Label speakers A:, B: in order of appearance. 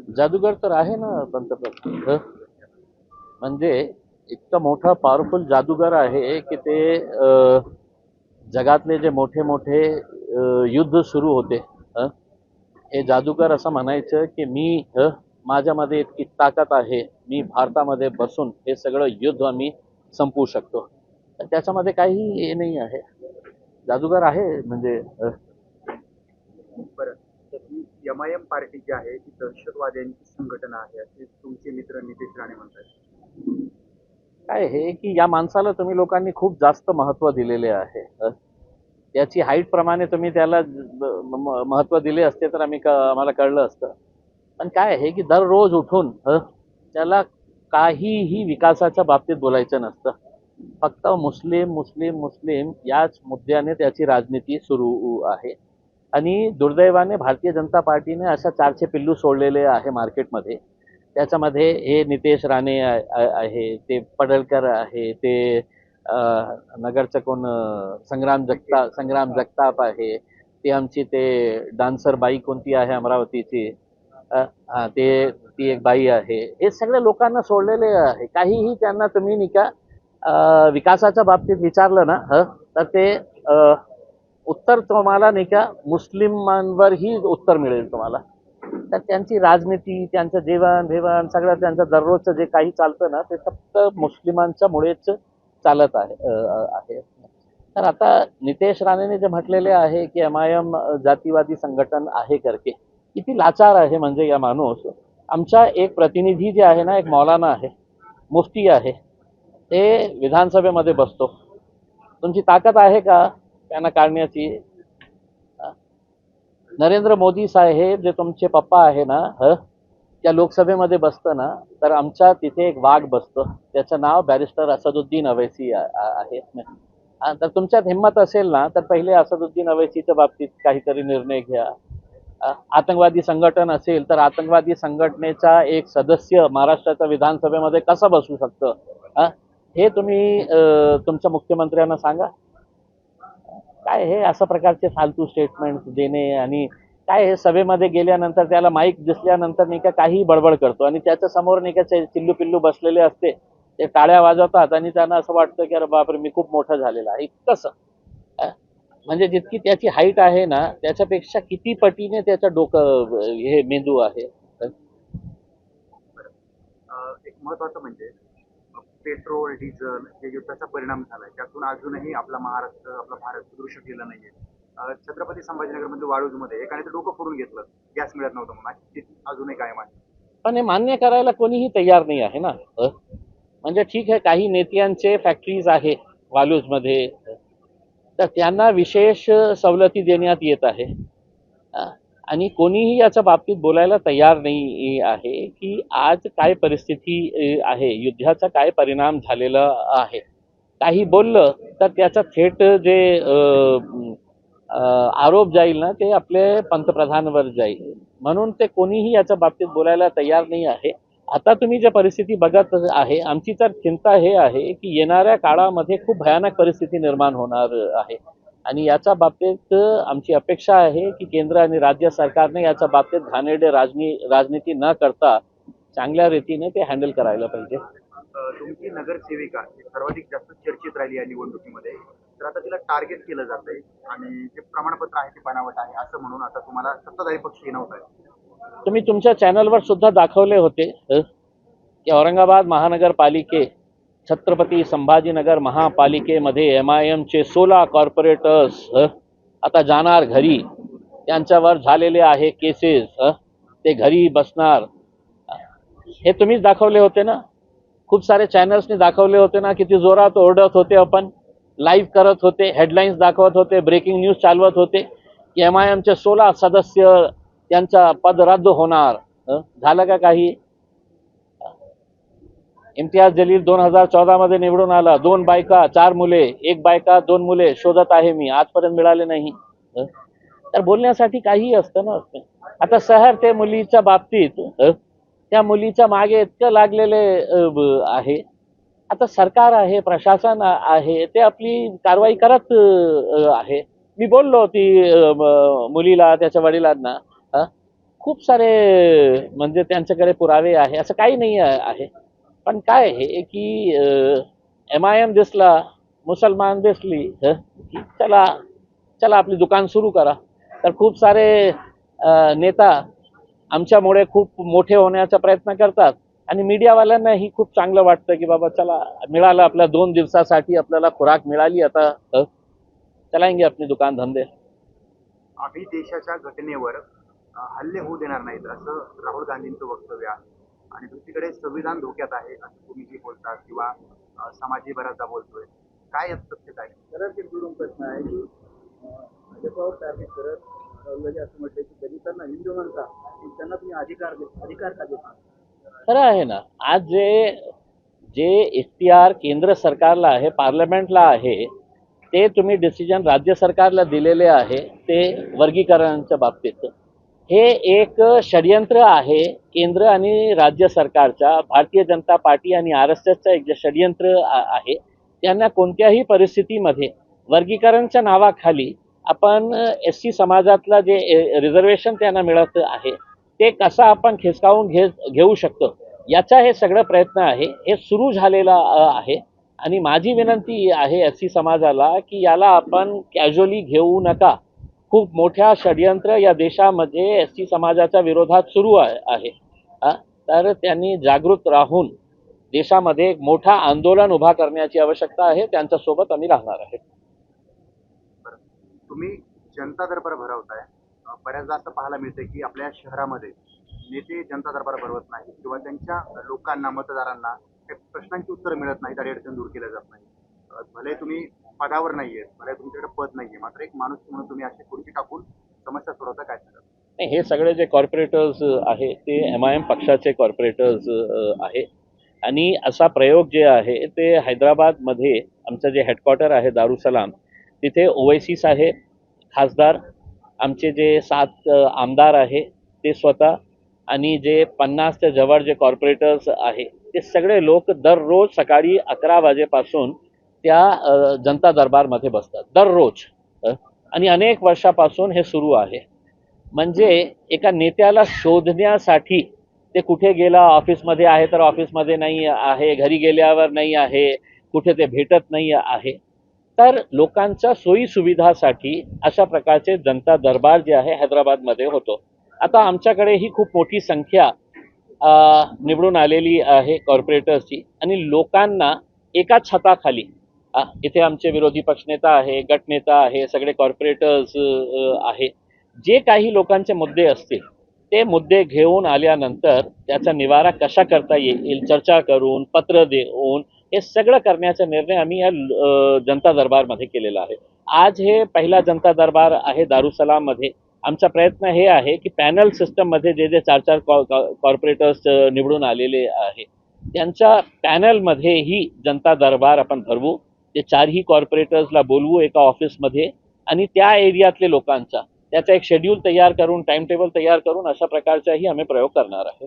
A: जादूगर तर आहे ना पंतप्रधान म्हणजे इतका मोठा पॉवरफुल जादूगर आहे की ते जगातले जे मोठे मोठे युद्ध सुरू होते हे जादूगर असं म्हणायचं की मी माझ्यामध्ये इतकी ताकद आहे, मी भारतामध्ये बसून हे सगळं युद्ध आम्ही संपवू शकतो. तर त्याच्यामध्ये काही हे नाही आहे. जादूगर आहे म्हणजे
B: बरं. तर ही एम-आय-एम पार्टी जी आहे ती दहशतवाद्यांची संघटना आहे असे तुमचे मित्र नितेश राणे म्हणतात.
A: काय आहे की या माणसाला तुम्ही लोकांनी खूप जास्त महत्त्व दिलेले आहे. त्याची हाईट प्रमाणे तुम्ही त्याला महत्त्व दिले असते तर आम्हाला कळलं असतं. पण काय आहे की दररोज उठून त्याला काहीही विकासाच्या बाबतीत बोलायचं नसतं. फक्त मुस्लिम मुस्लिम मुस्लिम याच मुद्द्याने त्याची राजनीती सुरू आहे. आणि दुर्दैवाने भारतीय जनता पार्टीने अशा चारचे पिल्लू सोडलेले आहे मार्केटमध्ये. त्याच्यामध्ये हे नितेश राणे आहे, ते पडळकर आहे, ते नगरचं कोण संग्राम जगताप आहे, ते आमची ते डान्सर बाई कोणती आहे अमरावतीची, ती एक बाई आहे. हे सगळ्या लोकांना सोडलेले आहे. काहीही त्यांना तुम्ही नाही का विकासाच्या बाबतीत विचारलं ना तर ते उत्तर तुम्हाला नाही का मुस्लिमांवरही उत्तर मिळेल तुम्हाला. तर त्यांची राजनीती, त्यांचं जेवण भेवण सगळं त्यांचं दररोजचं जे काही चालतं ना ते फक्त मुस्लिमांच्या मुळेच चालत आहे. तर आता नितेश राणेने जे म्हटलेले आहे की एम-आय-एम जातीवादी संघटन आहे करके, किती लाचार आहे म्हणजे या माणूस. आमचा एक प्रतिनिधी जे आहे ना, एक मौलाना आहे, मुफ्ती आहे, ते विधानसभेमध्ये बसतो. तुमची ताकद आहे का त्यांना काढण्याची? नरेंद्र मोदी साहेब जे तुमचे पप्पा आहे ना त्या लोकसभेमध्ये बसतं ना तर आमच्या तिथे एक वाघ बसतो, त्याचं नाव बॅरिस्टर असदुद्दीन अवैसी आहे. तर तुमच्यात हिंमत असेल ना तर पहिले असदुद्दीन अवैसीच्या बाबतीत काहीतरी निर्णय घ्या. आतंकवादी संघटन असेल तर आतंकवादी संघटनेचा एक सदस्य महाराष्ट्राच्या विधानसभेमध्ये कसं बसू शकतं हे तुम्ही तुमच्या मुख्यमंत्र्यांना सांगा. काय हे अशा प्रकारचे फालतू स्टेटमेंट देणे आणि काय हे सभेमध्ये गेल्यानंतर त्याला माईक दिसल्यानंतर नाही का काही बडबड करतो आणि त्याच्या समोर नाही का चिल्लू पिल्लू बसलेले असते, ते टाळ्या वाजवतात आणि त्यांना असं वाटतं की अरे बापरे मी खूप मोठं झालेलं आहे. कसं म्हणजे जितकी त्याची हाईट आहे ना त्याच्यापेक्षा किती पटीने त्याचं डोकं हे मेंदू आहे.
B: एक महत्वाचं म्हणजे पेट्रोल डिझेल हे युद्धाचा परिणाम झालाय त्यातून अजूनही आपला महाराष्ट्र आपला भारत सुधरू शकलेला नाहीये. छत्रपती संभाजीनगर मध्ये वाळूजमध्ये एकाने तर डोकं फोडून घेतलं, गॅस मिळत नव्हतं म्हणून स्थिती अजूनही कायम आहे.
A: पण हे मान्य करायला कोणीही तयार नाही आहे ना. म्हणजे ठीक आहे, काही नेत्यांचे फॅक्टरीज आहे वालूजमध्ये तर त्यांना विशेष सवलती देण्यात येत आहे आणि कोणीही याच्या बाबतीत बोलायला तयार नाही आहे की आज काय परिस्थिती आहे, युद्धाचा काय परिणाम झालेला आहे. काही बोललं तर त्याचा थेट जे आरोप जाईल ना ते आपले पंतप्रधानांवर जाईल, म्हणून ते कोणीही याच्या बाबतीत बोलायला तयार नाही आहे. आता तुम्ही जे परिस्थिती बघत आहे, आमची तर चिंता हे आहे की येणाऱ्या काळामध्ये खूप भयानक परिस्थिती निर्माण होणार आहे आणि याच्या बाबतीत आमची अपेक्षा आहे की केंद्र आणि राज्य सरकारने याच्या बाबतीत घाणेरडे राजनीती न करता चांगल्या रीतीने ते हँडल करायला पाहिजे.
B: तुमची नगरसेविका सर्वाधिक जास्त चर्चेत राहिली या निवडणुकीमध्ये, तर आता तिला टार्गेट केलं जातंय आणि जे प्रमाणपत्र आहे ते बनावट आहे असं म्हणून आता तुम्हाला सत्ताधारी पक्ष हिणवत आहे.
A: तुम्ही तुमच्या चॅनलवर सुद्धा दाखवले होते की औरंगाबाद महानगरपालिके छत्रपती संभाजीनगर महापालिकेमध्ये एम-आय-एमचे 16 कॉर्पोरेटर्स आता जाणार घरी. त्यांच्यावर झालेले आहे केसेस, ते घरी बसणार. हे तुम्हीच दाखवले होते ना, खूप सारे चॅनल्सनी दाखवले होते ना, किती जोरात ओरडत होते, आपण लाईव्ह करत होते, हेडलाईन्स दाखवत होते, ब्रेकिंग न्यूज चालवत होते की एम-आय-एमचे 16 सदस्य त्यांचा पद रद्द होणार. झालं का काही? इम्तियाज जलील 2014 मध्ये निवडून आला, 2 बायका 4 मुले, 1 बायका 2 मुले शोधत आहे मी, आजपर्यंत मिळाले नाही. तर बोलण्यासाठी काही असतं ना. आता सहर ते मुलीच्या बाबतीत त्या मुलीच्या मागे इतकं लागलेले आहे. आता सरकार आहे, प्रशासन आहे, ते आपली कारवाई करत आहे. मी बोललो ती मुलीला त्याच्या वडिलांना खूप सारे म्हणजे त्यांच्याकडे पुरावे आहे असं काही नाही आहे. पण काय आहे की MIM दिसला, मुसलमान दिसली की चला चला आपली दुकान सुरू करा. तर खूप सारे नेता आमच्यामुळे खूप मोठे होण्याचा प्रयत्न करतात आणि मीडियावाल्यांनाही खूप चांगलं वाटतं की बाबा चला मिळालं आपल्या 2 दिवसासाठी आपल्याला खुराक मिळाली आता चलाएंगे अपनी दुकान धंदे.
B: आम्ही देशाच्या घटनेवर हल्ले होऊ देणार नाहीत असं राहुल गांधींचं वक्तव्य आहे. आणि दुसरीकडे संविधान धोक्यात आहे असं तुम्ही जे बोलता किंवा समाजही बऱ्याचदा बोलतोय. काय यात सत्य काय?
C: खरंच एक दुरून प्रश्न आहे की भाजपावर टार्गेट करत राहुलजी असं म्हटलं की दलितांना हिंदू म्हणता पण त्यांना तुम्ही अधिकार का देता?
A: खरं आहे ना. आज जे इख्तियार केंद्र सरकारला आहे, पार्लमेंटला आहे, ते तुम्ही डिसिजन राज्य सरकारला दिलेले आहे ते वर्गीकरणाच्या बाबतीत. हे एक षडयंत्र आहे केंद्र आणि राज्य सरकारच्या, भारतीय जनता पार्टी आणि RSSचं एक जे षडयंत्र आहे. त्यांना कोणत्याही परिस्थितीमध्ये वर्गीकरणच्या नावाखाली आपण SC समाजातला जे रिझर्वेशन त्यांना मिळत आहे ते कसं आपण खिसकावून घेऊ शकतो याचा हे सगळं प्रयत्न आहे. हे सुरू झालेलं आहे आणि माझी विनंती आहे SC समाजाला की याला आपण कॅज्युअली घेऊ नका. खूप मोठ्या षडयंत्र या देशामध्ये SC समाजाच्या विरोधात सुरू आहे. तर त्यांनी जागृत राहून देशामध्ये एक मोठा आंदोलन उभा करण्याची आवश्यकता आहे. त्यांच्यासोबत आम्ही राहणार आहे.
B: तुम्ही जनता दरबार भरवताय. बऱ्याचदा असं पाहायला मिळतं की आपल्या शहरामध्ये नेते जनता दरबार भरवत नाही किंवा त्यांच्या लोकांना मतदारांना काही प्रश्नांची उत्तरं मिळत नाही, अडचण दूर केल्या जात नाही. भले तुम्ही पदावर नाहीये, भले तुमच्याकडे पद नाहीये, मात्र एक माणूस म्हणून तुम्ही अशी खुर्ची टाकून समस्या सोडवता काय सांगाल?
A: नाही, हे सगळे जे कॉर्पोरेटर्स आहे ते MIM पक्षाचे कॉर्पोरेटर्स आहे आणि असा प्रयोग जे आहे ते हैदराबादमध्ये आमचं जे हेडक्वार्टर आहे दारुसलाम तिथे OIC साहेब, खासदार, आमचे जे 7 आमदार आहे ते स्वतः आणि जे 50च्या जवळ जे कॉर्पोरेटर्स आहे ते सगळे लोक दररोज सकाळी 11 वाजेपासून त्या जनता दरबारमध्ये बसतात दररोज. आणि अनेक वर्षापासून हे सुरू आहे. म्हणजे एका नेत्याला शोधण्यासाठी ते कुठे गेला, ऑफिसमध्ये आहे तर ऑफिसमध्ये नाही आहे, घरी गेल्यावर नाही आहे, कुठे ते भेटत नाही आहे. तर लोकांच्या सोयीसुविधासाठी अशा प्रकारचे जनता दरबार जे आहे हैदराबादमध्ये होतो. आता आमच्याकडे ही खूप मोठी संख्या निवडून आलेली आहे कॉर्पोरेटर्सची आणि लोकांना एका छताखाली इथे आमचे विरोधी पक्षनेता आहे, गटनेता आहे, सगळे कॉर्पोरेटर्स आहे. जे काही लोकांचे मुद्दे असतील ते मुद्दे घेऊन आल्यानंतर त्याचा निवारा कशा करता येईल चर्चा करून, पत्र देऊन हे सगळं करण्याचा निर्णय आम्ही या जनता दरबारमध्ये केलेला आहे. आज हे पहिला जनता दरबार आहे दारुसलाममध्ये. आमचा प्रयत्न हे आहे की पॅनल सिस्टममध्ये जे 4 कॉर्पोरेटर्स निवडून आलेले आहे त्यांच्या पॅनलमध्येही जनता दरबार आपण भरवू. ते 4ही कॉर्पोरेटर्सला बोलवू एका ऑफिसमध्ये आणि त्या एरियातले लोकांचा त्याचा एक शेड्यूल तयार करून, टाइम टेबल तयार करून अशा प्रकारचाही आम्ही प्रयोग करणार आहे.